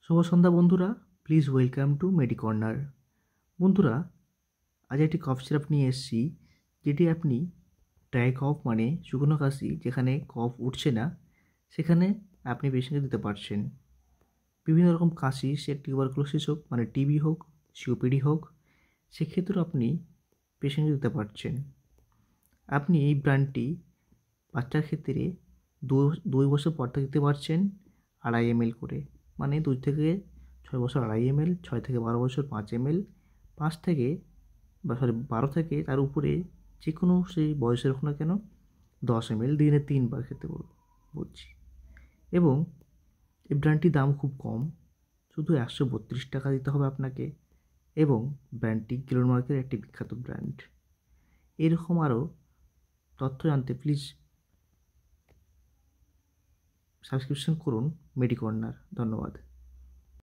শুভ সন্ধ্যা বন্ধুরা, please welcome to মেডিকর্নার। বন্ধুরা, আজ একটি কফ সিরাপ নিয়ে এসেছি, যেটি আপনি ড্রাই কফ মানে শুকনো কাশি, যেখানে কফ উঠছে না সেখানে আপনি পেশেন্টকে দিতে পারছেন। বিভিন্ন রকম কাশি, সে টিউবারকুলোসিস হোক মানে টিবি হোক, সিওপিডি হোক, সেক্ষেত্রেও আপনি পেশেন্টকে দিতে পারছেন। আপনি এই ব্র্যান্ডটি বাচ্চার ক্ষেত্রে 2 বছর পর থেকে দিতে পারছেন 2.5 ml করে, মানে 2 থেকে 6 বছর 2.5 ml, 6 থেকে 12 বছর 5 ml, 5 থেকে 12 থেকে তার উপরে যে কোনো সেই বয়সের হোক না কেন 10 ml দিনে 3 বার খেতে বলছি। এবং এই ব্র্যান্ডটির দাম খুব কম, শুধু 132 টাকা দিতে হবে আপনাকে। এবং ব্র্যান্ডটি গ্লেনমার্কের একটি বিখ্যাত ব্র্যান্ড। এরকম আরও তথ্য জানতে প্লিজ সাবস্ক্রিপশন করুন মেডিকর্নার। ধন্যবাদ।